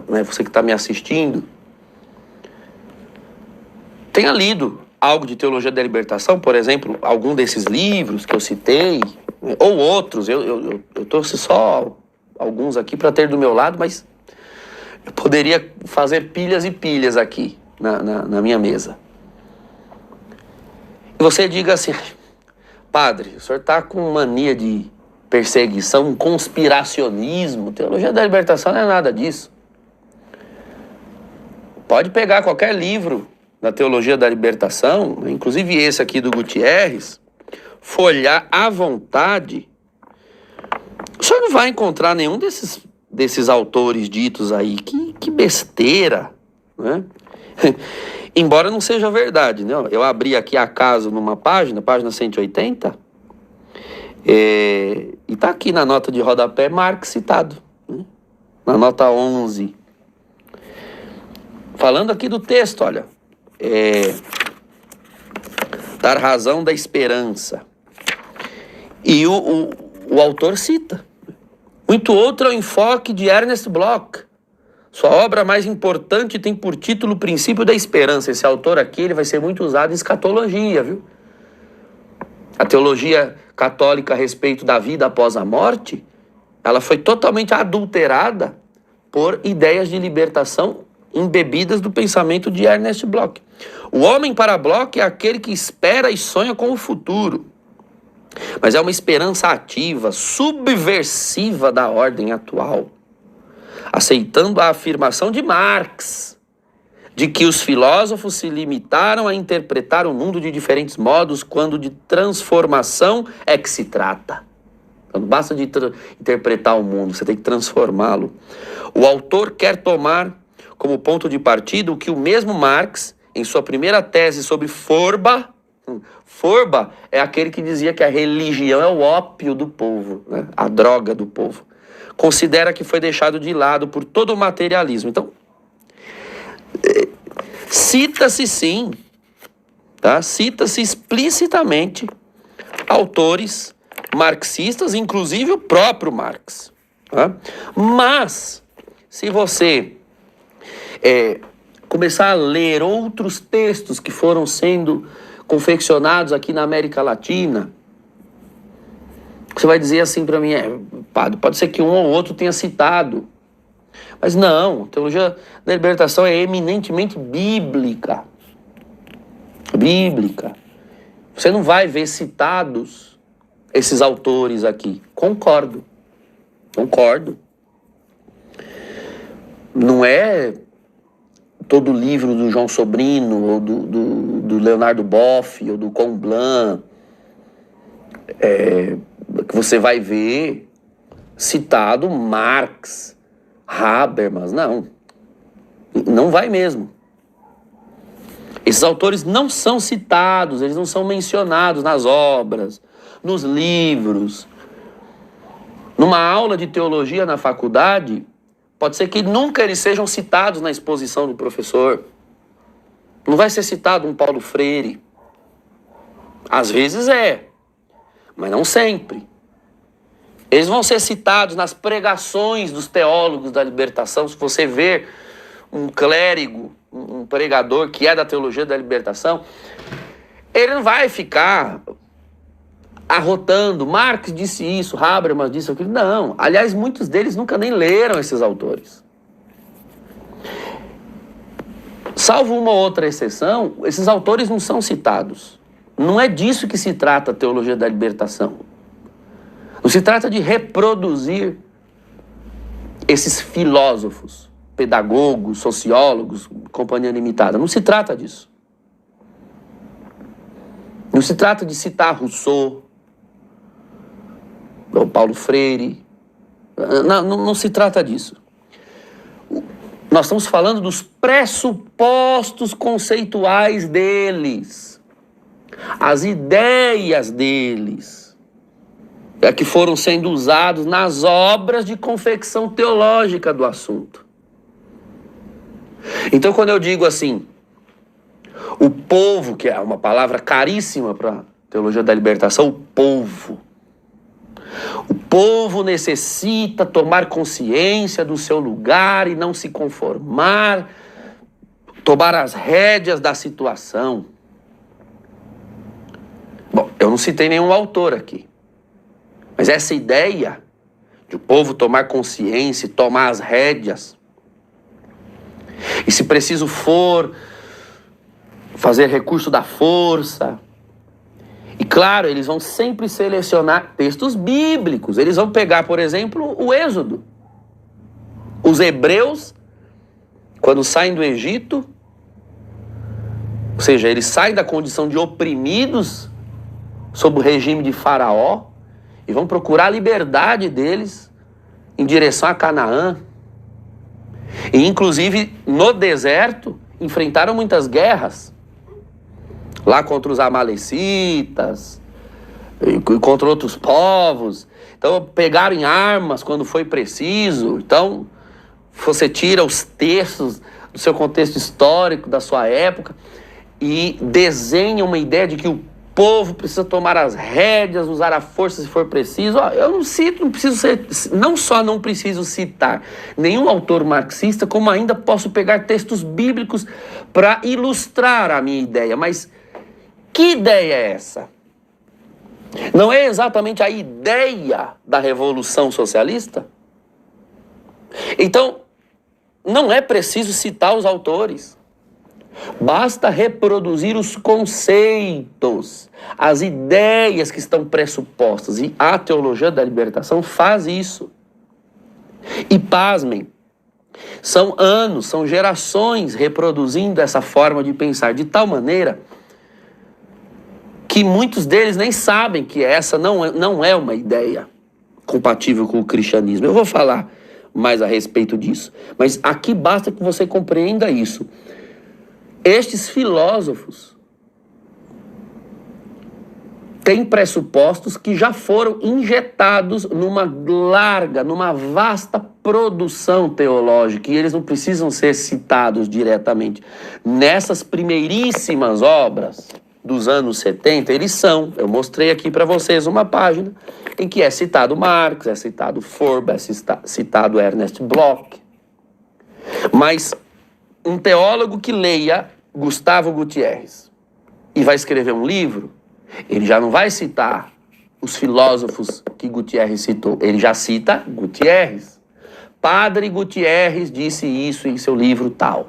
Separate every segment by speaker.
Speaker 1: né, você que está me assistindo, tenha lido algo de teologia da libertação, por exemplo, algum desses livros que eu citei, ou outros. Eu trouxe só alguns aqui para ter do meu lado, mas eu poderia fazer pilhas e pilhas aqui na minha mesa. E você diga assim: padre, o senhor está com mania de perseguição, conspiracionismo. Teologia da libertação não é nada disso. Pode pegar qualquer livro da teologia da libertação, inclusive esse aqui do Gutierrez, folhear à vontade. O senhor não vai encontrar nenhum desses autores ditos aí. Que besteira, né? Embora não seja verdade, né? Eu abri aqui acaso numa página 180, e tá aqui na nota de rodapé Marx citado, né? Na nota 11. Falando aqui do texto, olha, dar razão da esperança. E o autor cita: muito outro é o enfoque de Ernest Bloch. Sua obra mais importante tem por título O Princípio da Esperança. Esse autor aqui, ele vai ser muito usado em escatologia, viu? A teologia católica a respeito da vida após a morte, ela foi totalmente adulterada por ideias de libertação embebidas do pensamento de Ernest Bloch. O homem para Bloch é aquele que espera e sonha com o futuro, mas é uma esperança ativa, subversiva da ordem atual, aceitando a afirmação de Marx de que os filósofos se limitaram a interpretar o mundo de diferentes modos, quando de transformação é que se trata. Então, não basta de interpretar o mundo, você tem que transformá-lo. O autor quer tomar como ponto de partida o que o mesmo Marx, em sua primeira tese sobre Feuerbach é aquele que dizia que a religião é o ópio do povo, né? A droga do povo, considera que foi deixado de lado por todo o materialismo. Então, cita-se sim, tá? Cita-se explicitamente autores marxistas, inclusive o próprio Marx, tá? Mas, se você começar a ler outros textos que foram sendo confeccionados aqui na América Latina, você vai dizer assim para mim: padre, pode ser que um ou outro tenha citado, mas não, a teologia da libertação é eminentemente bíblica. Bíblica. Você não vai ver citados esses autores aqui. Concordo. Não é todo livro do João Sobrino, ou do Leonardo Boff, ou do Comblan, que você vai ver citado Marx, Habermas. Não vai mesmo. Esses autores não são citados, eles não são mencionados nas obras, nos livros. Numa aula de teologia na faculdade, pode ser que nunca eles sejam citados na exposição do professor. Não vai ser citado um Paulo Freire. Às vezes mas não sempre. Eles vão ser citados nas pregações dos teólogos da libertação. Se você ver um clérigo, um pregador que é da teologia da libertação, ele não vai ficar arrotando: Marx disse isso, Habermas disse aquilo. Não. Aliás, muitos deles nunca nem leram esses autores. Salvo uma ou outra exceção, esses autores não são citados. Não é disso que se trata a teologia da libertação. Não se trata de reproduzir esses filósofos, pedagogos, sociólogos, companhia limitada. Não se trata disso. Não se trata de citar Rousseau, ou Paulo Freire. Não se trata disso. Nós estamos falando dos pressupostos conceituais deles, as ideias deles, que foram sendo usados nas obras de confecção teológica do assunto. Então, quando eu digo assim, o povo, que é uma palavra caríssima para a teologia da libertação, o povo, O povo necessita tomar consciência do seu lugar e não se conformar, tomar as rédeas da situação. Bom, eu não citei nenhum autor aqui, mas essa ideia de o povo tomar consciência e tomar as rédeas, e se preciso for, fazer recurso da força. E claro, eles vão sempre selecionar textos bíblicos. Eles vão pegar, por exemplo, o Êxodo. Os hebreus, quando saem do Egito, ou seja, eles saem da condição de oprimidos sob o regime de Faraó e vão procurar a liberdade deles em direção a Canaã. E inclusive no deserto enfrentaram muitas guerras. Lá contra os amalecitas, e contra outros povos. Então pegaram em armas quando foi preciso. Então você tira os textos do seu contexto histórico, da sua época, e desenha uma ideia de que o povo precisa tomar as rédeas, usar a força se for preciso. Eu não cito, não só não preciso citar nenhum autor marxista, como ainda posso pegar textos bíblicos para ilustrar a minha ideia. Mas que ideia é essa? Não é exatamente a ideia da Revolução Socialista? Então, não é preciso citar os autores. Basta reproduzir os conceitos, as ideias que estão pressupostas. E a teologia da libertação faz isso. E pasmem, são anos, são gerações reproduzindo essa forma de pensar de tal maneira que muitos deles nem sabem que essa não é uma ideia compatível com o cristianismo. Eu vou falar mais a respeito disso. Mas aqui basta que você compreenda isso. Estes filósofos têm pressupostos que já foram injetados numa vasta produção teológica, e eles não precisam ser citados diretamente. Nessas primeiríssimas obras dos anos 70, eles são. Eu mostrei aqui para vocês uma página em que é citado Marx, é citado Feuerbach, é citado Ernest Bloch. Mas um teólogo que leia Gustavo Gutierrez e vai escrever um livro, ele já não vai citar os filósofos que Gutierrez citou, ele já cita Gutierrez. Padre Gutierrez disse isso em seu livro tal.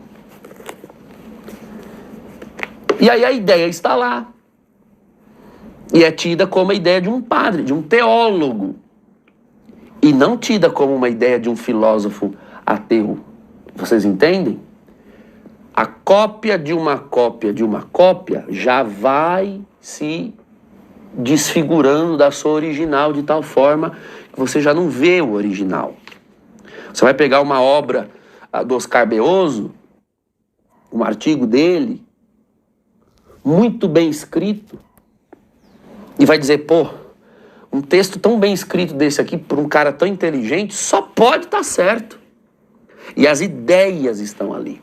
Speaker 1: E aí a ideia está lá. E é tida como a ideia de um padre, de um teólogo. E não tida como uma ideia de um filósofo ateu. Vocês entendem? A cópia de uma cópia de uma cópia já vai se desfigurando da sua original de tal forma que você já não vê o original. Você vai pegar uma obra do Oscar Beoso, um artigo dele, muito bem escrito, e vai dizer, pô, um texto tão bem escrito desse aqui, por um cara tão inteligente, só pode estar certo. E as ideias estão ali.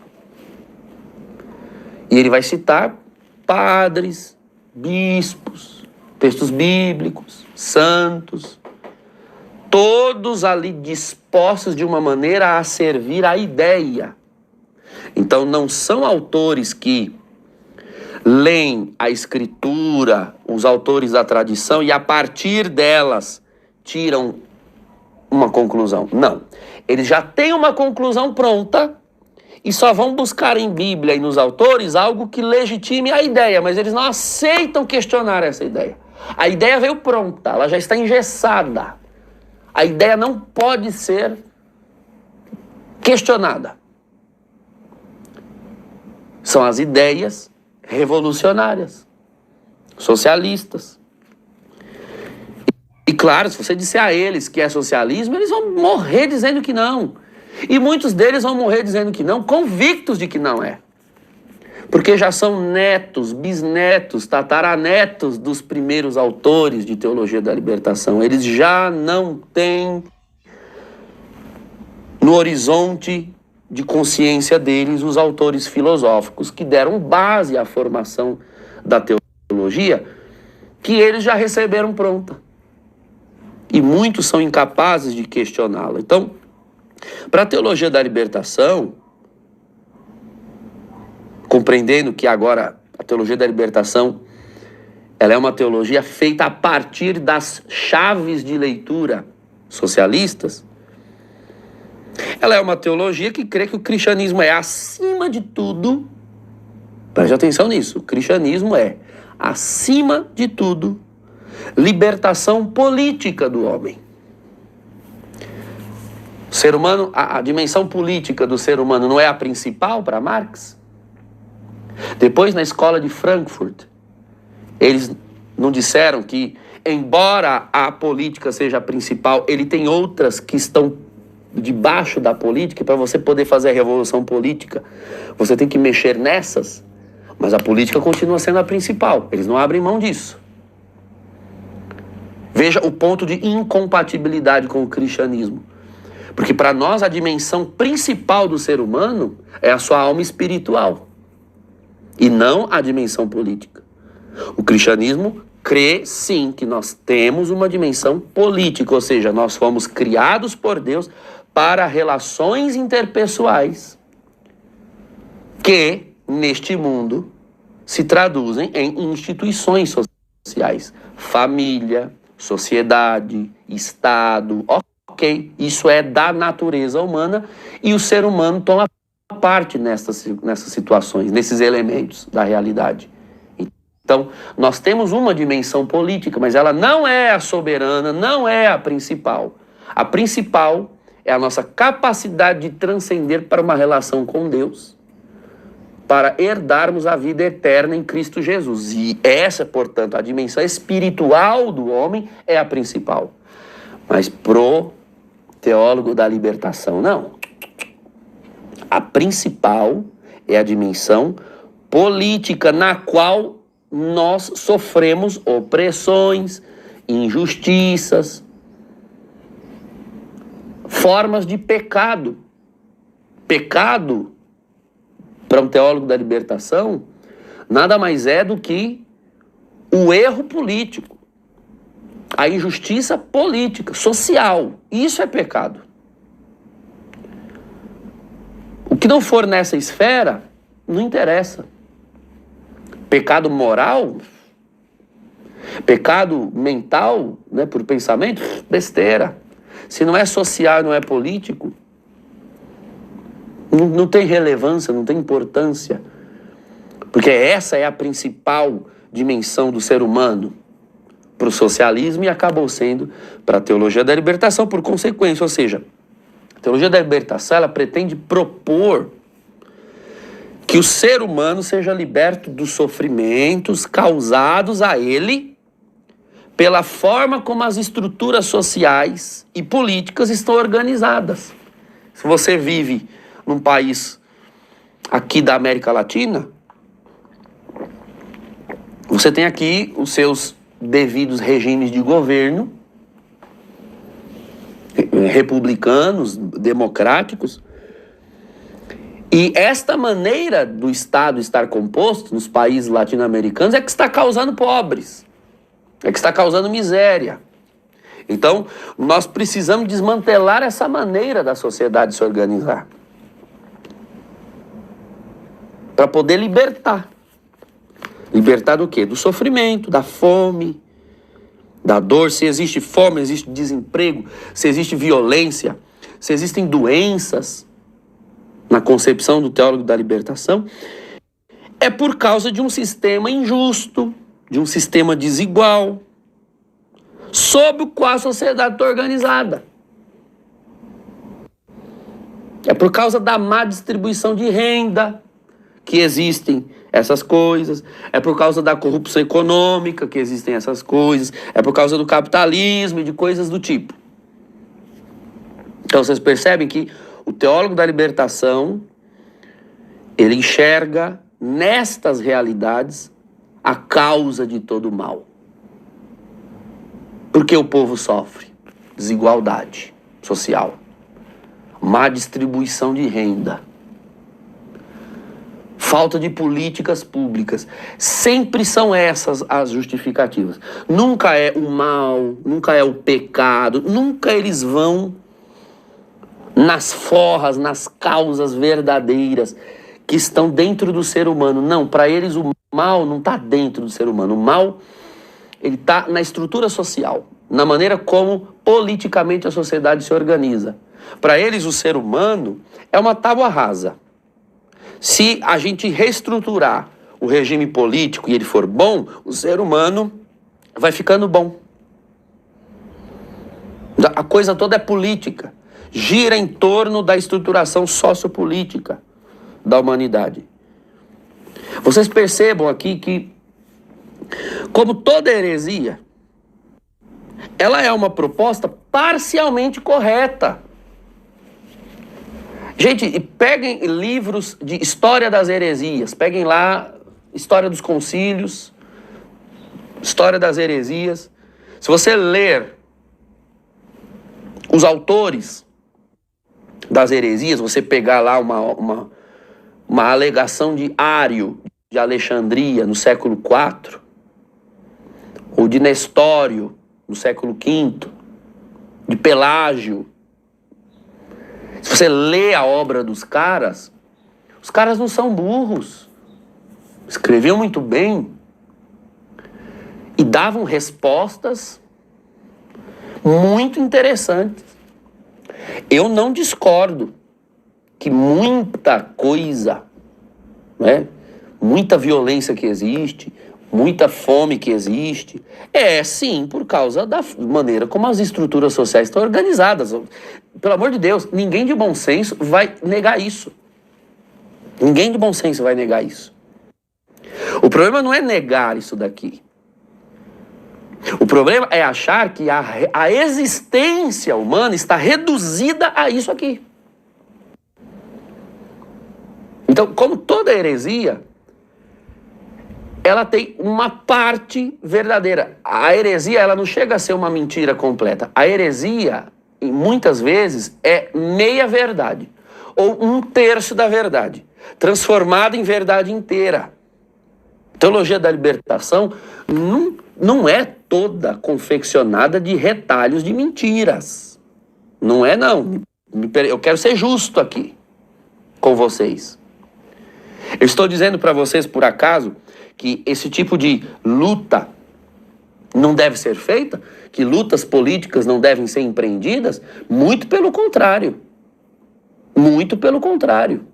Speaker 1: E ele vai citar padres, bispos, textos bíblicos, santos, todos ali dispostos de uma maneira a servir a ideia. Então não são autores que leem a escritura, os autores da tradição, e a partir delas tiram uma conclusão. Não. Eles já têm uma conclusão pronta e só vão buscar em Bíblia e nos autores algo que legitime a ideia, mas eles não aceitam questionar essa ideia. A ideia veio pronta, ela já está engessada. A ideia não pode ser questionada. São as ideias revolucionárias, socialistas. E claro, se você disser a eles que é socialismo, eles vão morrer dizendo que não. E muitos deles vão morrer dizendo que não, convictos de que não é. Porque já são netos, bisnetos, tataranetos dos primeiros autores de teologia da libertação. Eles já não têm no horizonte de consciência deles os autores filosóficos que deram base à formação da teologia, que eles já receberam pronta. E muitos são incapazes de questioná-la. Então, para a teologia da libertação, compreendendo que agora a teologia da libertação, ela é uma teologia feita a partir das chaves de leitura socialistas, ela é uma teologia que crê que o cristianismo é, acima de tudo, preste atenção nisso, o cristianismo é, acima de tudo, libertação política do homem. O ser humano, a dimensão política do ser humano não é a principal para Marx? Depois, na escola de Frankfurt, eles não disseram que, embora a política seja a principal, ele tem outras que estão debaixo da política, e para você poder fazer a revolução política, você tem que mexer nessas, mas a política continua sendo a principal. Eles não abrem mão disso. Veja o ponto de incompatibilidade com o cristianismo. Porque para nós a dimensão principal do ser humano é a sua alma espiritual, e não a dimensão política. O cristianismo crê, sim, que nós temos uma dimensão política, ou seja, nós fomos criados por Deus para relações interpessoais que, neste mundo, se traduzem em instituições sociais. Família, sociedade, Estado, ok, isso é da natureza humana e o ser humano toma parte nessas situações, nesses elementos da realidade. Então, nós temos uma dimensão política, mas ela não é a soberana, não é a principal. A principal é a nossa capacidade de transcender para uma relação com Deus, para herdarmos a vida eterna em Cristo Jesus. E essa, portanto, a dimensão espiritual do homem é a principal. Mas pro teólogo da libertação, não. A principal é a dimensão política, na qual nós sofremos opressões, injustiças, formas de pecado. Pecado, para um teólogo da libertação, nada mais é do que o erro político, a injustiça política, social. Isso é pecado. O que não for nessa esfera, não interessa. Pecado moral, pecado mental, né, por pensamento, besteira. Se não é social, não é político, não tem relevância, não tem importância. Porque essa é a principal dimensão do ser humano para o socialismo e acabou sendo para a teologia da libertação por consequência. Ou seja, a teologia da libertação, ela pretende propor que o ser humano seja liberto dos sofrimentos causados a ele pela forma como as estruturas sociais e políticas estão organizadas. Se você vive num país aqui da América Latina, você tem aqui os seus devidos regimes de governo, republicanos, democráticos, e esta maneira do Estado estar composto nos países latino-americanos é que está causando pobres, é que está causando miséria. Então, nós precisamos desmantelar essa maneira da sociedade se organizar para poder libertar. Libertar do quê? Do sofrimento, da fome, da dor. Se existe fome, existe desemprego, se existe violência, se existem doenças, na concepção do teólogo da libertação, é por causa de um sistema injusto, de um sistema desigual, sob o qual a sociedade está organizada. É por causa da má distribuição de renda que existem essas coisas, é por causa da corrupção econômica que existem essas coisas, é por causa do capitalismo e de coisas do tipo. Então vocês percebem que o teólogo da libertação, ele enxerga nestas realidades a causa de todo o mal. Por que o povo sofre? Desigualdade social, má distribuição de renda, falta de políticas públicas. Sempre são essas as justificativas. Nunca é o mal, nunca é o pecado, nunca eles vão nas forras, nas causas verdadeiras que estão dentro do ser humano. Não, para eles o mal não está dentro do ser humano. O mal, ele está na estrutura social, na maneira como politicamente a sociedade se organiza. Para eles o ser humano é uma tábua rasa. Se a gente reestruturar o regime político e ele for bom, o ser humano vai ficando bom. A coisa toda é política. Gira em torno da estruturação sociopolítica da humanidade. Vocês percebam aqui que, como toda heresia, ela é uma proposta parcialmente correta. Gente, peguem livros de história das heresias, peguem lá História dos Concílios, História das Heresias. Se você ler os autores das heresias, você pegar lá uma alegação de Ário, de Alexandria, no século IV, ou de Nestório, no século V, de Pelágio. Se você lê a obra dos caras, os caras não são burros. Escreviam muito bem e davam respostas muito interessantes. Eu não discordo que muita coisa, né, muita violência que existe, muita fome que existe, é sim por causa da maneira como as estruturas sociais estão organizadas. Pelo amor de Deus, ninguém de bom senso vai negar isso. Ninguém de bom senso vai negar isso. O problema não é negar isso daqui. O problema é achar que a existência humana está reduzida a isso aqui. Então, como toda heresia, ela tem uma parte verdadeira. A heresia, ela não chega a ser uma mentira completa. A heresia, muitas vezes, é meia verdade, ou 1/3 da verdade, transformada em verdade inteira. A teologia da libertação não é toda confeccionada de retalhos de mentiras. Não é, não. Eu quero ser justo aqui com vocês. Eu estou dizendo para vocês, por acaso, que esse tipo de luta não deve ser feita, que lutas políticas não devem ser empreendidas? Muito pelo contrário. Muito pelo contrário.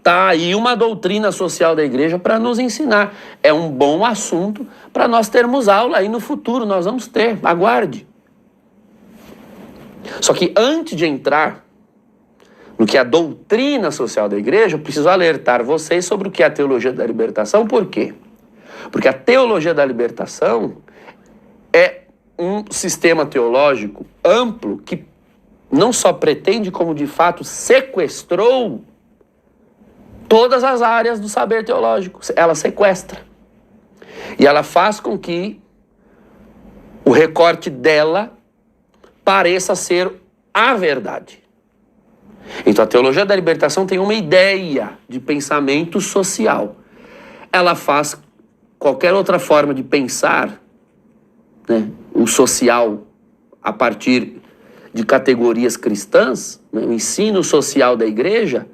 Speaker 1: Tá aí uma doutrina social da igreja para nos ensinar. É um bom assunto para nós termos aula aí no futuro. Nós vamos ter, aguarde. Só que antes de entrar no que é a doutrina social da igreja, eu preciso alertar vocês sobre o que é a teologia da libertação. Por quê? Porque a teologia da libertação é um sistema teológico amplo que não só pretende, como de fato sequestrou todas as áreas do saber teológico. Ela sequestra. E ela faz com que o recorte dela pareça ser a verdade. Então a teologia da libertação tem uma ideia de pensamento social. Ela faz qualquer outra forma de pensar, né, o social a partir de categorias cristãs, né, o ensino social da igreja,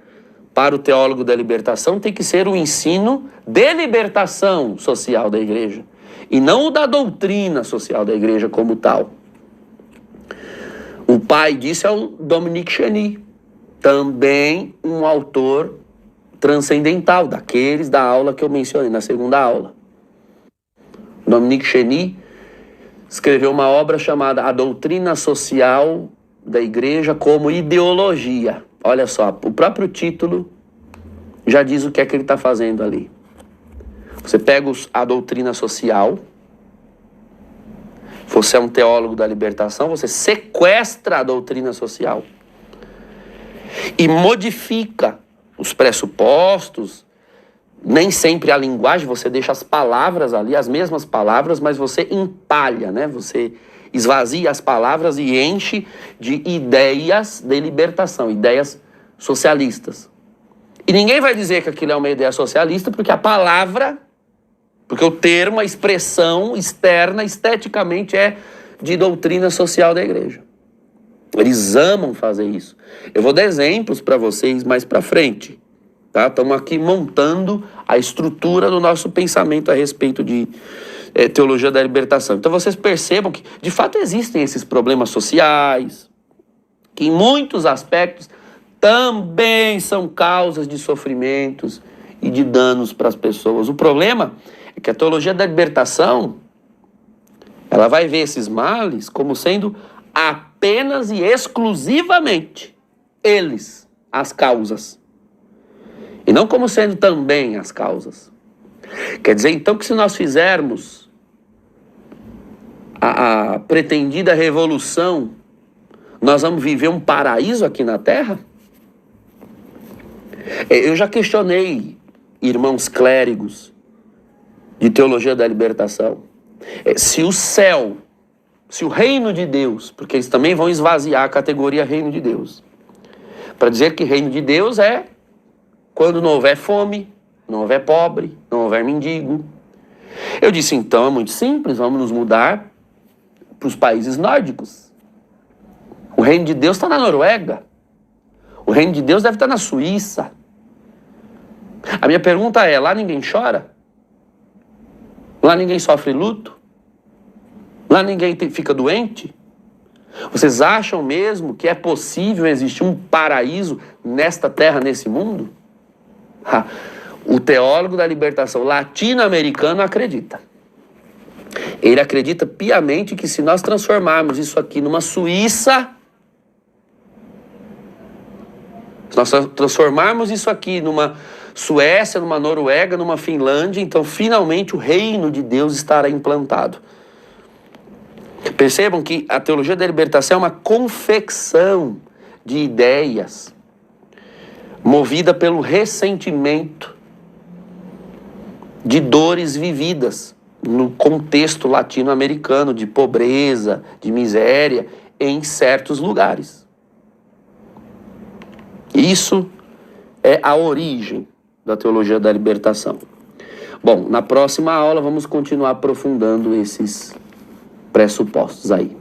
Speaker 1: para o teólogo da libertação, tem que ser o ensino de libertação social da igreja, e não o da doutrina social da igreja como tal. O pai disso é o Dominique Cheny, também um autor transcendental, daqueles da aula que eu mencionei, na segunda aula. Dominique Cheny escreveu uma obra chamada A Doutrina Social da Igreja como Ideologia. Olha só, o próprio título já diz o que é que ele está fazendo ali. Você pega a doutrina social, você é um teólogo da libertação, você sequestra a doutrina social e modifica os pressupostos, nem sempre a linguagem, você deixa as palavras ali, as mesmas palavras, mas você empalha, né? Você esvazia as palavras e enche de ideias de libertação, ideias socialistas. E ninguém vai dizer que aquilo é uma ideia socialista, porque a palavra, porque o termo, a expressão externa, esteticamente, é de doutrina social da igreja. Eles amam fazer isso. Eu vou dar exemplos para vocês mais para frente. Tá? Estamos aqui montando a estrutura do nosso pensamento a respeito de teologia da libertação. Então vocês percebam que, de fato, existem esses problemas sociais, que em muitos aspectos também são causas de sofrimentos e de danos para as pessoas. O problema é que a teologia da libertação, ela vai ver esses males como sendo apenas e exclusivamente eles, as causas. E não como sendo também as causas. Quer dizer, então, que se nós fizermos a pretendida revolução, nós vamos viver um paraíso aqui na Terra? Eu já questionei irmãos clérigos de teologia da libertação. Se o céu, se o reino de Deus, porque eles também vão esvaziar a categoria reino de Deus, para dizer que reino de Deus é quando não houver fome, não houver pobre, não houver mendigo. Eu disse, então é muito simples, vamos nos mudar para os países nórdicos. O reino de Deus está na Noruega. O reino de Deus deve estar na Suíça. A minha pergunta é, lá ninguém chora? Lá ninguém sofre luto? Lá ninguém fica doente? Vocês acham mesmo que é possível existir um paraíso nesta terra, nesse mundo? O teólogo da libertação latino-americano acredita. Ele acredita piamente que se nós transformarmos isso aqui numa Suíça, se nós transformarmos isso aqui numa Suécia, numa Noruega, numa Finlândia, então finalmente o reino de Deus estará implantado. Percebam que a teologia da libertação é uma confecção de ideias movida pelo ressentimento de dores vividas no contexto latino-americano, de pobreza, de miséria, em certos lugares. Isso é a origem da teologia da libertação. Bom, na próxima aula vamos continuar aprofundando esses pressupostos aí.